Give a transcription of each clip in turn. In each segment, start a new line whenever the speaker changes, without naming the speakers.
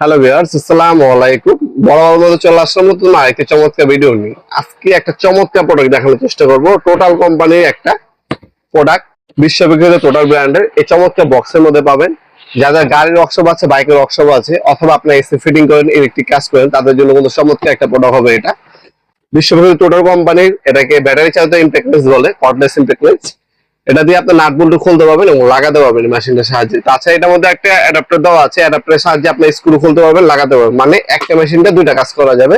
Hello viewers, আসসালামু আলাইকুম। বরাবর মতো চলে আসলাম নতুন আরেকটি চমৎকার ভিডিও নিয়ে। আজকে একটা চমৎকার প্রোডাক্ট দেখানোর চেষ্টা করব। টোটাল কোম্পানির একটা প্রোডাক্ট, বিশ্ববিখ্যাত টোটাল ব্র্যান্ডের এই চমৎকার বক্সের মধ্যে পাবেন। যাদের গাড়ির ওয়ার্কশপ আছে, বাইকের ওয়ার্কশপ আছে, অথবা আপনি এসি ফিটিং করেন, ইলেকট্রিক কাজ করেন, তাদের জন্য কিন্তু চমৎকার একটা প্রোডাক্ট হবে এটা। বিশ্ববিখ্যাত টোটাল কোম্পানির, এটাকে ব্যাটারি চালিত ইম্প্যাক্টলেস বলে, কর্ডলেস ইম্প্যাক্টলেস। এটা দিয়ে আপনি নাট বল্টু খুলতে পারবেন এবং লাগাতে পারবেন মেশিনটার সাহায্যে। তাছাড়া এটার মধ্যে একটা অ্যাডাপ্টার দেওয়া আছে, অ্যাডাপ্টারের সাহায্যে আপনি স্ক্রু খুলতে পারবেন, লাগাতে পারবেন। মানে একটা মেশিনটা দুইটা কাজ করা যাবে।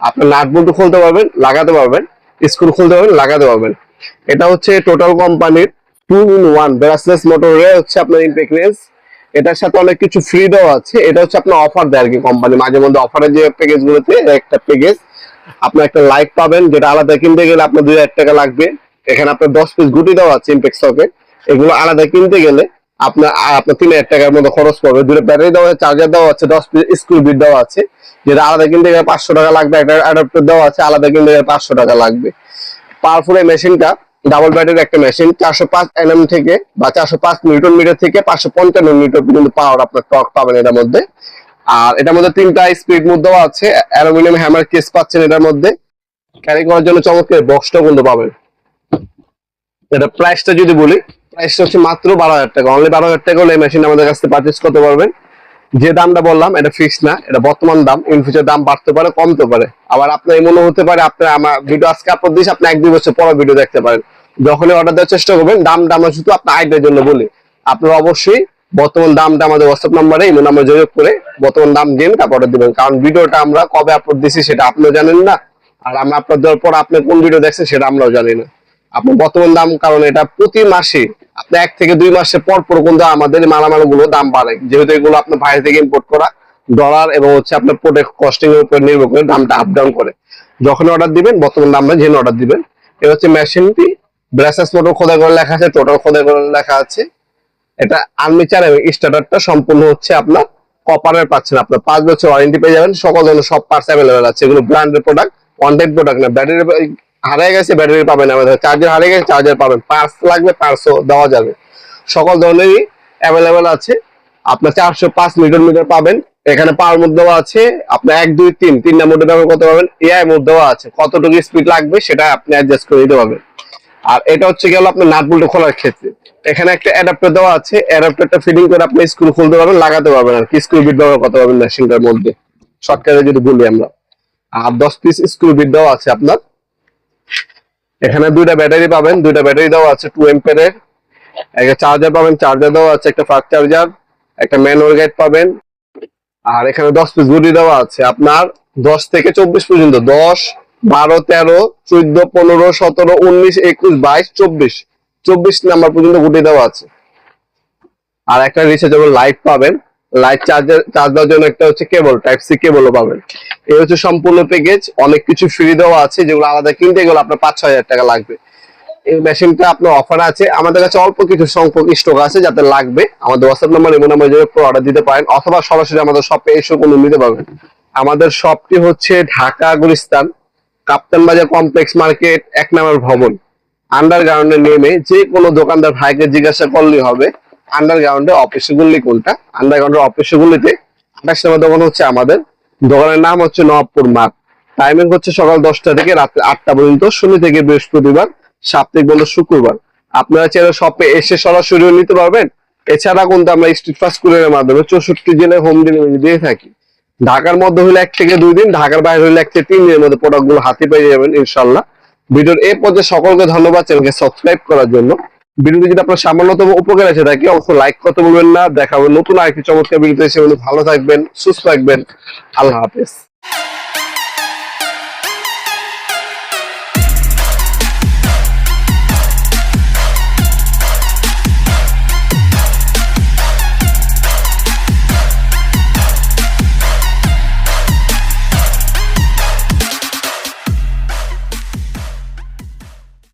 আপনি নাট বল্টু খুলতে পারবেন, লাগাতে পারবেন, স্ক্রু খুলতে পারবেন, লাগাতে পারবেন। এটা হচ্ছে টোটাল কোম্পানির 2-in-1 ব্রাশলেস মোটরে হচ্ছে আপনার ইম্প্যাক্টলেস। এটার সাথে অনেক কিছু ফ্রি দেওয়া আছে। এটা হচ্ছে আপনার অফার দেয় আর কি কোম্পানি, মাঝে মধ্যে অফারের যে প্যাকেজ গুলোতে একটা প্যাকেজ আপনার একটা লাইট পাবেন, যেটা আলাদা কিনতে গেলে আপনার 2000 টাকা লাগবে। এখানে আপনার 10 পিস গুটি দেওয়া আছে ইম্প্যাক্ট সকেট। এগুলো আলাদা কিনতে গেলে আপনার আপনার 3000 টাকার মতো খরচ পড়বে। দুটো ব্যাটারি দেওয়া আছে, চার্জার দেওয়া আছে, 10 পিস স্ক্রু বিট দেওয়া আছে, যেটা আলাদা কিনতে গেলে 500 টাকা লাগবে। একটা অ্যাডাপ্টার দেওয়া আছে, আলাদা কিনতে গেলে 500 টাকা লাগবে। পাওয়ারফুল এই মেশিনটা, ডাবল ব্যাটারির একটা মেশিন। 405 এনএম থেকে বা 405 নিউটন মিটার থেকে 555 নিউটন পর্যন্ত পাওয়ার আপনার টর্ক পাবেন এটার মধ্যে। আর এটার মধ্যে 3টা স্পিড মোড দেওয়া আছে, অ্যালুমিনিয়াম হ্যামার কেস পাচ্ছেন এটার মধ্যে। ক্যারি করার জন্য চমৎকার বক্সটাও কিন্তু পাবেন। এটা প্রাইসটা যদি বলি, প্রাইসটা হচ্ছে মাত্র 12,000 টাকা। অনলি 12,000 টাকা হলে এই মেশিন আমাদের কাছ থেকে পারচেজ করতে পারবেন। যে দামটা বললাম এটা ফিক্স না, এটা বর্তমান দাম। ইন ফিউচার দাম বাড়তে পারে, কমতে পারে। আবার আপনার মনে হতে পারে আপনার আমার ভিডিও আজকে আপলোড দিয়েছি, আপনি 1-2 বছর পরে ভিডিও দেখতে পারেন। যখনই অর্ডার দেওয়ার চেষ্টা করবেন, দামটা আমরা শুধু আপনার আইডিয়ার জন্য বলি। আপনারা অবশ্যই বর্তমান দামটা আমাদের হোয়াটসঅ্যাপ নাম্বারে, ইমো নাম্বার যোগাযোগ করে বর্তমান দাম জেনে তারপর অর্ডার দিবেন। কারণ ভিডিওটা আমরা কবে আপলোড দিয়েছি সেটা আপনিও জানেন না, আর আমরা আপলোড দেওয়ার পর আপনি কোন ভিডিও দেখছেন সেটা আমরাও জানি না। আপনার বর্তমান দাম, কারণ এটা প্রতি মাসে আপনি 1 থেকে 2 মাসে পর পর কিন্তু আমাদের মালামাল গুলো দাম বাড়ে, যেহেতু এগুলো আপনার বাইরে থেকে ইম্পোর্ট করা, ডলার এবং হচ্ছে আপনার প্রোডাক্ট কস্টিং এর উপর নির্ভর করে দামটা আপ ডাউন করে। যখন অর্ডার দিবেন বর্তমান দামটা জেনে অর্ডার দিবেন। এটা হচ্ছে মেশিনটি ব্রাসেস মোটর খোদাই করে লেখা আছে, টোটাল খোদাই করে লেখা আছে। এটা আর্মিচার এবং স্টার্টারটা সম্পূর্ণ হচ্ছে আপনার কপারের পাচ্ছেন। আপনার 5 বছর ওয়ারেন্টি পেয়ে যাবেন। সকল ধরনের সব পার্টস অ্যাভেলেবেল আছে। এগুলো ব্র্যান্ডের প্রোডাক্ট, ওয়ান্টেড প্রোডাক্ট না। ব্যাটারি হারিয়ে গেছে, ব্যাটারি পাবেন আমাদের। চার্জার হারিয়ে গেছে, চার্জার পাবেন। পার্টস লাগবে, পার্টসও দেওয়া যাবে। সকল ধরনেরই অ্যাভেলেবেল আছে। আপনার 405 নিউটন মিটার পাবেন। এখানে পাওয়ার মোড দেওয়া আছে। আপনার 1, 2, 3 তিনটা মোডে ব্যবহার করতে পারবেন। এআই মোড দেওয়া আছে, কতটুকু স্পিড লাগবে সেটা আপনি অ্যাডজাস্ট করে দিতে পারবেন। আর এটা হচ্ছে গেল আপনার নাট বল্টু খোলার ক্ষেত্রে। এখানে একটা অ্যাডাপ্টার দেওয়া আছে, অ্যাডাপ্টারটা ফিটিং করে আপনি স্ক্রু খুলতে পারবেন, লাগাতে পারবেন। আর কি স্ক্রু বিট ব্যবহার করতে পারবেন মেশিনটার মধ্যে, শর্টকাটে যদি বলি আমরা। আর 10 পিস স্ক্রু বিট দেওয়া আছে আপনার। এখানে 2টা ব্যাটারি পাবেন, 2টা ব্যাটারি দেওয়া আছে 2 এম্পিয়ারের। একটা চার্জার পাবেন, চার্জার দেওয়া আছে, একটা ফাস্ট চার্জার, একটা ম্যানুয়াল গাইড পাবেন। আর এখানে 10 পিস গুটি দেওয়া আছে আপনার 10 থেকে 24 পর্যন্ত। 10, 12, 13, 14, 15, 17, 19, 21, 22, 24, 24 নাম্বার পর্যন্ত গুটি দেওয়া আছে। আর একটা রিচার্জেবল লাইট পাবেন। লাইট চার্জ দেওয়ার জন্য একটা হচ্ছে কেবল, টাইপ সি কেবলও পাবেন। এই হচ্ছে সম্পূর্ণ প্যাকেজ। অনেক কিছু ফ্রি দেওয়া আছে, যেগুলো আলাদা কিনতে গেলে আপনার 5-6 হাজার টাকা লাগবে। এই মেশিনটা আপনার অফার আছে। আমাদের কাছে অল্প কিছু সংখ্যক স্টক আছে, যাতে লাগবে আমাদের হোয়াটসঅ্যাপ নাম্বার, ইমো নাম্বার যোগাযোগ করে অর্ডার দিতে পারেন, অথবা সরাসরি আমাদের শপে এসে কোনো নিতে পারবেন। আমাদের শপটি হচ্ছে ঢাকা গুলিস্তান, কাপ্তান বাজার কমপ্লেক্স মার্কেট, 1 নম্বর ভবন। আন্ডারগ্রাউন্ডে নেমে যে কোনো দোকানদার ভাইকে জিজ্ঞাসা করলেই হবে আন্ডারগ্রাউন্ডে অফিস গুলি কোনটা। আন্ডারগ্রাউন্ডের অফিস গুলিতে 28 নম্বর দোকান হচ্ছে আমাদের। দোকানের নাম হচ্ছে নবাবপুর মাঠ। টাইমিং হচ্ছে সকাল 10টা থেকে রাত 8টা পর্যন্ত, শনি থেকে বৃহস্পতিবার, সাপ্তাহিক বন্ধ শুক্রবার। আপনারা চাইলে শপে এসে সরাসরি নিতে পারবেন। এছাড়া কিন্তু আমরা স্ট্রিট ফাস্ট কুরিয়ারের মাধ্যমে 64 জেলায় হোম ডেলিভারি দিয়ে থাকি। ঢাকার মধ্যে হলে 1 থেকে 2 দিন, ঢাকার বাইরে হলে 1 থেকে 3 দিনের মধ্যে প্রোডাক্ট গুলো হাতে পেয়ে যাবেন ইনশাল্লাহ। ভিডিওর এই পর্যায়ে সকলকে ধন্যবাদ চ্যানেলকে সাবস্ক্রাইব করার জন্য। ভিডিওটি যদি আপনার সামান্যতম উপকার আছে থাকে অবশ্যই লাইক করতে বলবেন না। দেখা হবে নতুন আরেকটি চমৎকার ভিডিওতে। সে ভালো থাকবেন, সুস্থ থাকবেন। আল্লাহ হাফেজ।